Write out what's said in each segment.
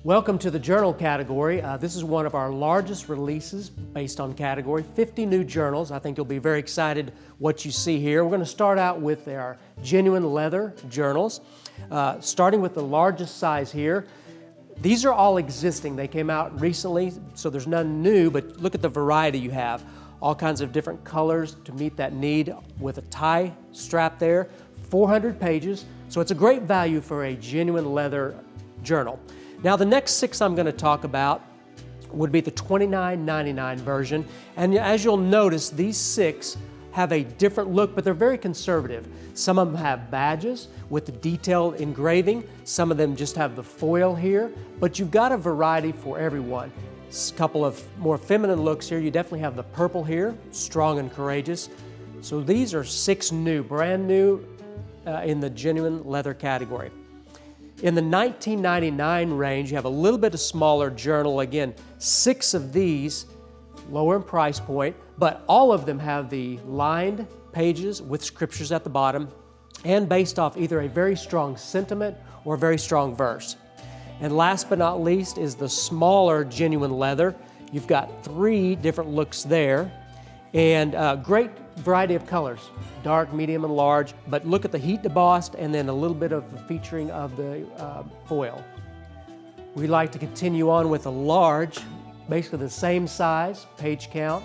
Welcome to the journal category. This is one of our largest releases based on category, 50 new journals. I think you'll be very excited what you see here. We're going to start out with our genuine leather journals, starting with the largest size here. These are all existing. They came out recently, so there's none new, but look at the variety you have. All kinds of different colors to meet that need with a tie strap there, 400 pages, so it's a great value for a genuine leather journal. Now the next 6 I'm going to talk about would be the $29.99 version, and as you'll notice, these 6 have a different look, but they're very conservative. Some of them have badges with the detailed engraving, some of them just have the foil here, but you've got a variety for everyone. A couple of more feminine looks here. You definitely have the purple here, strong and courageous. So these are 6 new, brand new in the genuine leather category. In the $19.99 range, you have a little bit of smaller journal. Again, 6 of these, lower in price point, but all of them have the lined pages with scriptures at the bottom and based off either a very strong sentiment or a very strong verse. And last but not least is the smaller genuine leather. You've got 3 different looks there and a great variety of colors, dark, medium, and large, but look at the heat embossed and then a little bit of the featuring of the foil. We like to continue on with a large, basically the same size, page count,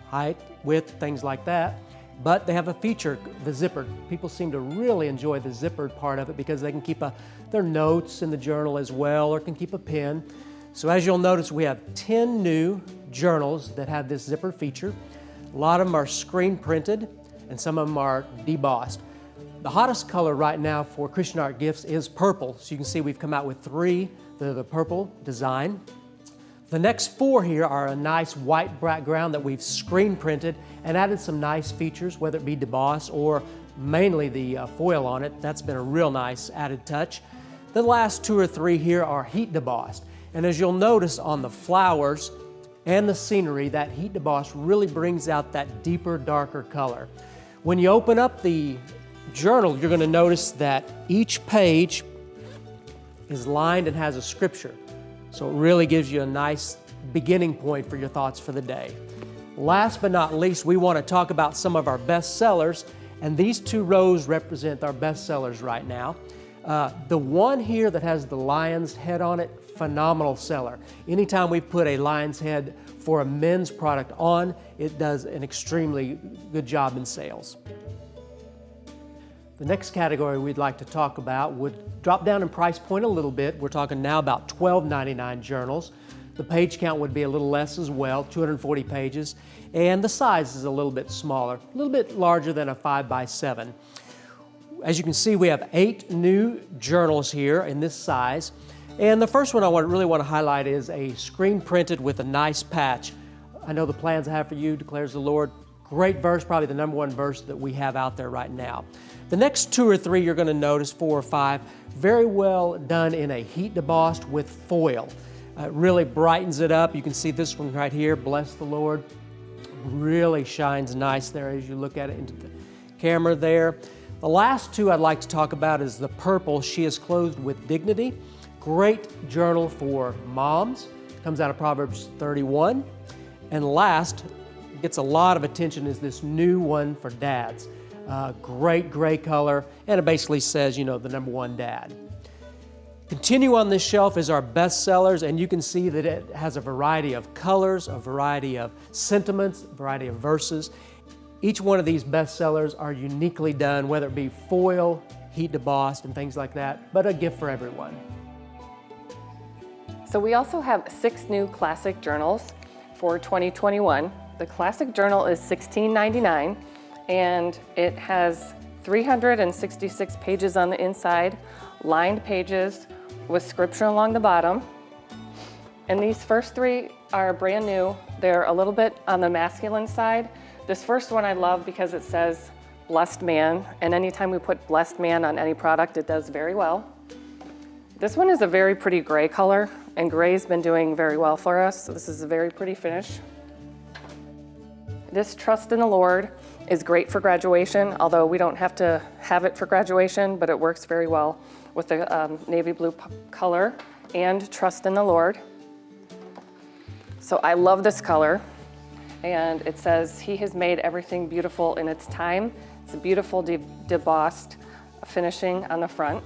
height, width, things like that, but they have a feature, the zippered. People seem to really enjoy the zippered part of it because they can keep their notes in the journal as well, or can keep a pen. So as you'll notice, we have 10 new journals that have this zipper feature. A lot of them are screen printed and some of them are debossed. The hottest color right now for Christian art gifts is purple. So you can see we've come out with 3, the purple design. The next 4 here are a nice white background that we've screen printed and added some nice features, whether it be debossed or mainly the foil on it. That's been a real nice added touch. The last 2 or 3 here are heat debossed. And as you'll notice on the flowers and the scenery, that heat deboss really brings out that deeper, darker color. When you open up the journal, you're going to notice that each page is lined and has a scripture. So it really gives you a nice beginning point for your thoughts for the day. Last but not least, we want to talk about some of our best sellers, and these 2 rows represent our best sellers right now. The one here that has the lion's head on it, phenomenal seller. Anytime we put a lion's head for a men's product on, it does an extremely good job in sales. The next category we'd like to talk about would drop down in price point a little bit. We're talking now about $12.99 journals. The page count would be a little less as well, 240 pages, and the size is a little bit smaller, a little bit larger than a 5x7. As you can see, we have 8 new journals here in this size. And the first one I really want to highlight is a screen printed with a nice patch. I know the plans I have for you, declares the Lord. Great verse, probably the #1 verse that we have out there right now. The next 2 or 3 you're going to notice, 4 or 5, very well done in a heat debossed with foil. It really brightens it up. You can see this one right here, bless the Lord. Really shines nice there as you look at it into the camera there. The last 2 I'd like to talk about is the purple, She is Clothed with Dignity. Great journal for moms, comes out of Proverbs 31. And last, gets a lot of attention, is this new one for dads. Great gray color, and it basically says, you know, the #1 dad. Continue on this shelf is our best sellers, and you can see that it has a variety of colors, a variety of sentiments, a variety of verses. Each one of these best sellers are uniquely done, whether it be foil, heat debossed, and things like that, but a gift for everyone. So we also have 6 new classic journals for 2021. The classic journal is $16.99 and it has 366 pages on the inside, lined pages with scripture along the bottom. And these first 3 are brand new. They're a little bit on the masculine side. This first one I love because it says blessed man, and anytime we put blessed man on any product, it does very well. This one is a very pretty gray color, and gray's been doing very well for us, so this is a very pretty finish. This Trust in the Lord is great for graduation, although we don't have to have it for graduation, but it works very well with the navy blue color and trust in the Lord. So I love this color. And it says, He has made everything beautiful in its time. It's a beautiful debossed finishing on the front.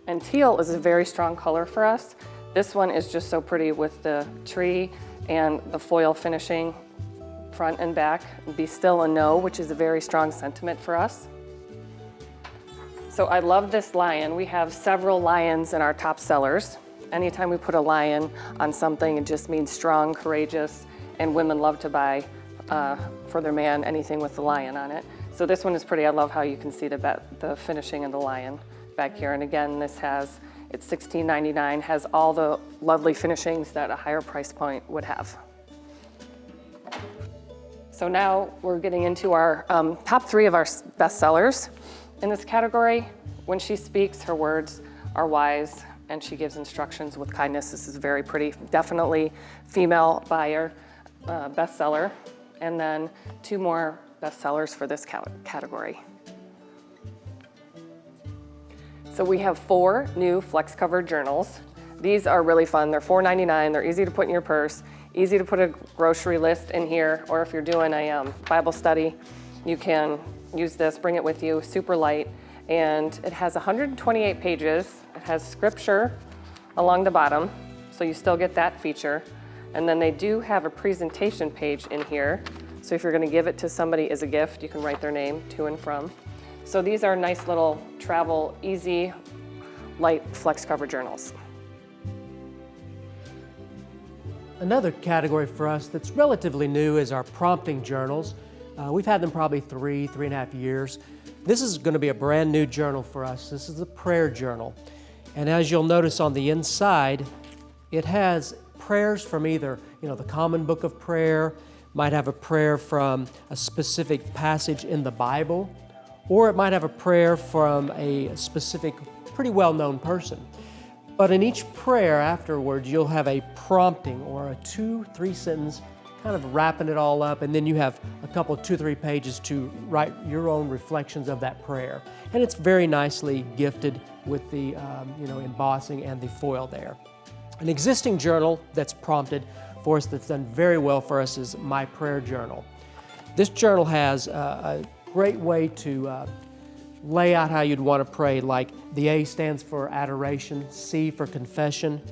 And teal is a very strong color for us. This one is just so pretty with the tree and the foil finishing front and back. Be Still and Know, which is a very strong sentiment for us. So I love this lion. We have several lions in our top sellers. Anytime we put a lion on something, it just means strong, courageous, and women love to buy for their man anything with the lion on it. So this one is pretty. I love how you can see the finishing of the lion back here. And again, it's $16.99, has all the lovely finishings that a higher price point would have. So now we're getting into our top 3 of our best sellers in this category. When she speaks, her words are wise, and she gives instructions with kindness. This is very pretty. Definitely female buyer bestseller. And then 2 more bestsellers for this category. So we have 4 new flex cover journals. These are really fun. They're $4.99. They're easy to put in your purse, easy to put a grocery list in here, or if you're doing a Bible study, you can use this, bring it with you, super light. And it has 128 pages. It has scripture along the bottom, so you still get that feature. And then they do have a presentation page in here. So if you're gonna give it to somebody as a gift, you can write their name to and from. So these are nice little travel, easy, light flex cover journals. Another category for us that's relatively new is our prompting journals. We've had them probably 3.5 years. This is going to be a brand new journal for us. This is the prayer journal. And as you'll notice on the inside, it has prayers from either, the common book of prayer, might have a prayer from a specific passage in the Bible, or it might have a prayer from a specific, pretty well-known person. But in each prayer afterwards, you'll have a prompting or a 2-3 sentence kind of wrapping it all up, and then you have a couple, 2-3 pages to write your own reflections of that prayer. And it's very nicely gifted with the embossing and the foil there. An existing journal that's prompted for us that's done very well for us is My Prayer Journal. This journal has a great way to lay out how you'd want to pray, like the A stands for adoration, C for confession,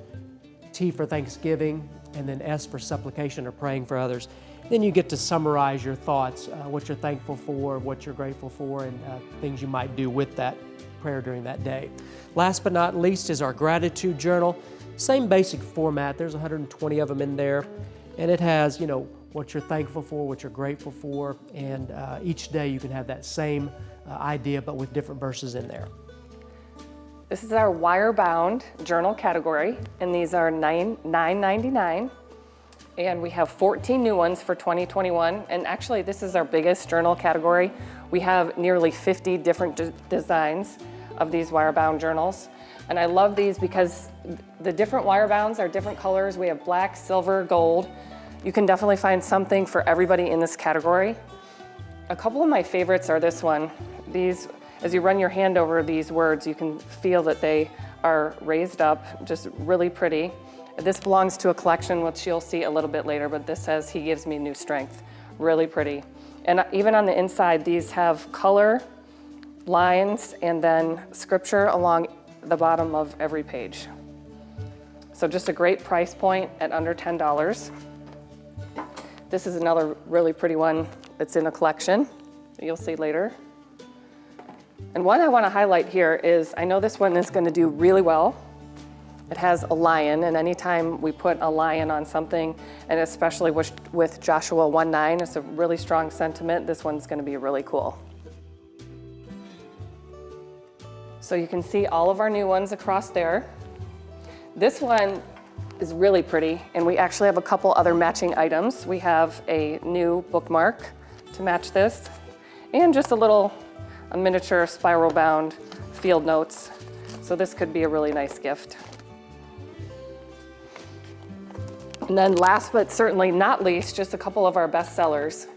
T for thanksgiving, and then S for supplication or praying for others. Then you get to summarize your thoughts, what you're thankful for, what you're grateful for, and things you might do with that prayer during that day. Last but not least is our gratitude journal. Same basic format. There's 120 of them in there, and it has, what you're thankful for, what you're grateful for, and each day you can have that same idea, but with different verses in there. This is our Wirebound journal category, and these are $9.99. And we have 14 new ones for 2021. And actually, this is our biggest journal category. We have nearly 50 different designs of these Wirebound journals. And I love these because the different Wirebounds are different colors. We have black, silver, gold. You can definitely find something for everybody in this category. A couple of my favorites are this one. These, as you run your hand over these words, you can feel that they are raised up, just really pretty. This belongs to a collection, which you'll see a little bit later, but this says, He gives me new strength. Really pretty. And even on the inside, these have color, lines, and then scripture along the bottom of every page. So just a great price point at under $10. This is another really pretty one that's in a collection that you'll see later. And one I want to highlight here is, I know this one is going to do really well. It has a lion, and anytime we put a lion on something, and especially with Joshua 1:9, it's a really strong sentiment. This one's going to be really cool. So you can see all of our new ones across there. This one is really pretty, and we actually have a couple other matching items. We have a new bookmark to match this, and just a miniature spiral bound field notes. So this could be a really nice gift. And then last but certainly not least, just a couple of our best sellers.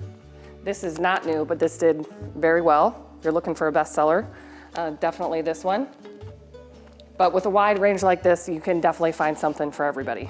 This is not new, but this did very well. If you're looking for a bestseller, definitely this one. But with a wide range like this, you can definitely find something for everybody.